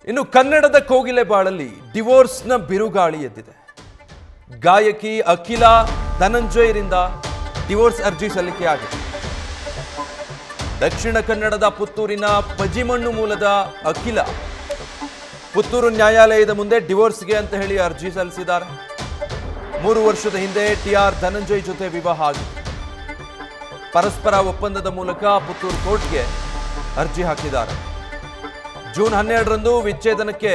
ಇನ್ನು ಕನ್ನಡದ ಕೋಗಿಲೆ ಬಾಳಲ್ಲಿ ಡಿವೋರ್ಸ್ನ ಬಿರುಗಾಳಿ ಎದ್ದಿದೆ. ಗಾಯಕಿ ಅಖಿಲ ಧನಂಜಯರಿಂದ ಡಿವೋರ್ಸ್ ಅರ್ಜಿ ಸಲ್ಲಿಕೆಯಾಗಿದೆ. ದಕ್ಷಿಣ ಕನ್ನಡದ ಪುತ್ತೂರಿನ ಪಜಿಮಣ್ಣು ಮೂಲದ ಅಖಿಲ ಪುತ್ತೂರು ನ್ಯಾಯಾಲಯದ ಮುಂದೆ ಡಿವೋರ್ಸ್ಗೆ ಅಂತ ಹೇಳಿ ಅರ್ಜಿ ಸಲ್ಲಿಸಿದ್ದಾರೆ. 3 ವರ್ಷದ ಹಿಂದೆ ಟಿಆರ್ ಧನಂಜಯ್ ಜೊತೆ ವಿವಾಹ ಆಗಿದೆ. ಪರಸ್ಪರ ಒಪ್ಪಂದದ ಮೂಲಕ ಪುತ್ತೂರು ಕೋರ್ಟ್ಗೆ ಅರ್ಜಿ ಹಾಕಿದ್ದಾರೆ. ಜೂನ್ 12ರಂದು ವಿಚ್ಛೇದನಕ್ಕೆ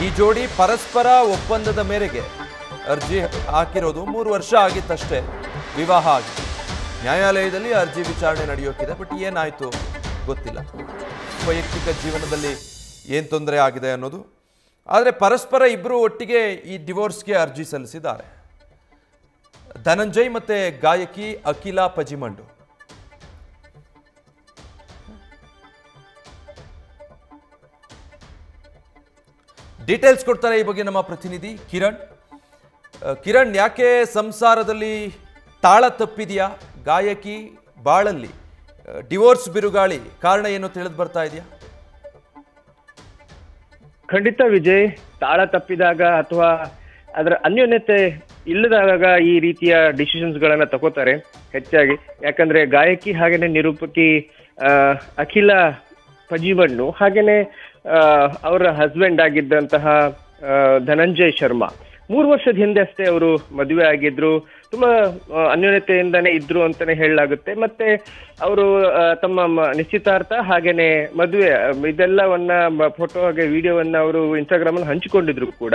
ಈ ಜೋಡಿ ಪರಸ್ಪರ ಒಪ್ಪಂದದ ಮೇರೆಗೆ ಅರ್ಜಿ ಹಾಕಿರೋದು. 3 ವರ್ಷ ಆಗಿತ್ತಷ್ಟೇ ವಿವಾಹ ಆಗಿದೆ. ನ್ಯಾಯಾಲಯದಲ್ಲಿ ಅರ್ಜಿ ವಿಚಾರಣೆ ನಡೆಯೋಕ್ಕಿದೆ. ಬಟ್ ಏನಾಯಿತು ಗೊತ್ತಿಲ್ಲ. ವೈಯಕ್ತಿಕ ಜೀವನದಲ್ಲಿ ಏನು ತೊಂದರೆ ಆಗಿದೆ ಅನ್ನೋದು. ಆದರೆ ಪರಸ್ಪರ ಇಬ್ಬರು ಒಟ್ಟಿಗೆ ಈ ಡಿವೋರ್ಸ್ಗೆ ಅರ್ಜಿ ಸಲ್ಲಿಸಿದ್ದಾರೆ. ಧನಂಜಯ್ ಮತ್ತೆ ಗಾಯಕಿ ಅಖಿಲ ಪಜಿಮಂಡು. ಡೀಟೇಲ್ಸ್ ಕೊಡ್ತಾರೆ ಈ ಬಗ್ಗೆ ನಮ್ಮ ಪ್ರತಿನಿಧಿ ಕಿರಣ್. ಕಿರಣ್, ಯಾಕೆ ಸಂಸಾರದಲ್ಲಿ ತಾಳ ತಪ್ಪಿದೆಯಾ? ಗಾಯಕಿ ಬಾಳಲ್ಲಿ ಡಿವೋರ್ಸ್ ಬಿರುಗಾಳಿ ಕಾರಣ ಏನು ತಿಳಿದು ಬರ್ತಾ ಇದೆಯಾ? ಖಂಡಿತ ವಿಜಯ್, ತಾಳ ತಪ್ಪಿದಾಗ ಅಥವಾ ಅದರ ಅನ್ಯೋನ್ಯತೆ ಇಲ್ಲದಾಗ ಈ ರೀತಿಯ ಡಿಸಿಷನ್ಸ್ ಗಳನ್ನ ತಗೋತಾರೆ ಹೆಚ್ಚಾಗಿ. ಯಾಕಂದ್ರೆ ಗಾಯಕಿ ಹಾಗೇನೆ ನಿರೂಪಕಿ ಅಖಿಲ ಪಜಿಮಣ್ಣು ಹಾಗೇನೆ ಅವರ ಹಸ್ಬೆಂಡ್ ಆಗಿದ್ದಂತಹ ಧನಂಜಯ್ ಶರ್ಮಾ 3 ವರ್ಷದ ಹಿಂದೆ ಅಷ್ಟೇ ಅವರು ಮದುವೆ ಆಗಿದ್ರು. ತುಂಬಾ ಅನ್ಯೋನ್ಯತೆಯಿಂದಾನೇ ಇದ್ರು ಅಂತಾನೆ ಹೇಳಲಾಗುತ್ತೆ. ಮತ್ತೆ ಅವರು ತಮ್ಮ ನಿಶ್ಚಿತಾರ್ಥ ಹಾಗೇನೆ ಮದುವೆ ಇದೆಲ್ಲವನ್ನ ಫೋಟೋ ಹಾಗೆ ವಿಡಿಯೋವನ್ನ ಅವರು ಇನ್ಸ್ಟಾಗ್ರಾಮ್ ಅಲ್ಲಿ ಹಂಚಿಕೊಂಡಿದ್ರು ಕೂಡ.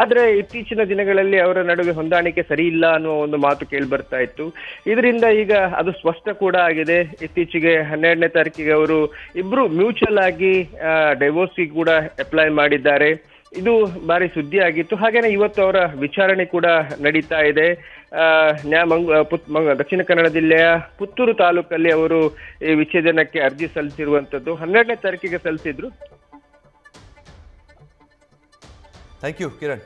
ಆದ್ರೆ ಇತ್ತೀಚಿನ ದಿನಗಳಲ್ಲಿ ಅವರ ನಡುವೆ ಹೊಂದಾಣಿಕೆ ಸರಿ ಇಲ್ಲ ಅನ್ನುವ ಒಂದು ಮಾತು ಕೇಳಿ ಬರ್ತಾ ಇತ್ತು. ಇದರಿಂದ ಈಗ ಅದು ಸ್ಪಷ್ಟ ಕೂಡ ಆಗಿದೆ. ಇತ್ತೀಚೆಗೆ 12ನೇ ತಾರೀಕಿಗೆ ಅವರು ಇಬ್ರು ಮ್ಯೂಚುವಲ್ ಆಗಿ ಡೈವೋರ್ಸ್ಗೆ ಕೂಡ ಅಪ್ಲೈ ಮಾಡಿದ್ದಾರೆ. ಇದು ಬಾರಿ ಸುದ್ದಿ ಆಗಿತ್ತು. ಹಾಗೇನೆ ಇವತ್ತು ಅವರ ವಿಚಾರಣೆ ಕೂಡ ನಡೀತಾ ಇದೆ. ದಕ್ಷಿಣ ಕನ್ನಡ ಜಿಲ್ಲೆಯ ಪುತ್ತೂರು ತಾಲೂಕಲ್ಲಿ ಅವರು ಈ ವಿಚ್ಛೇದನಕ್ಕೆ ಅರ್ಜಿ ಸಲ್ಲಿಸಿರುವಂತದ್ದು. 12ನೇ ತಾರೀಕಿಗೆ ಸಲ್ಲಿಸಿದ್ರು. Thank you Kiran.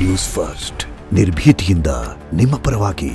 News first ನಿರ್ಭೀತಿಯಿಂದ ನಿಮ್ಮ ಪರವಾಗಿ.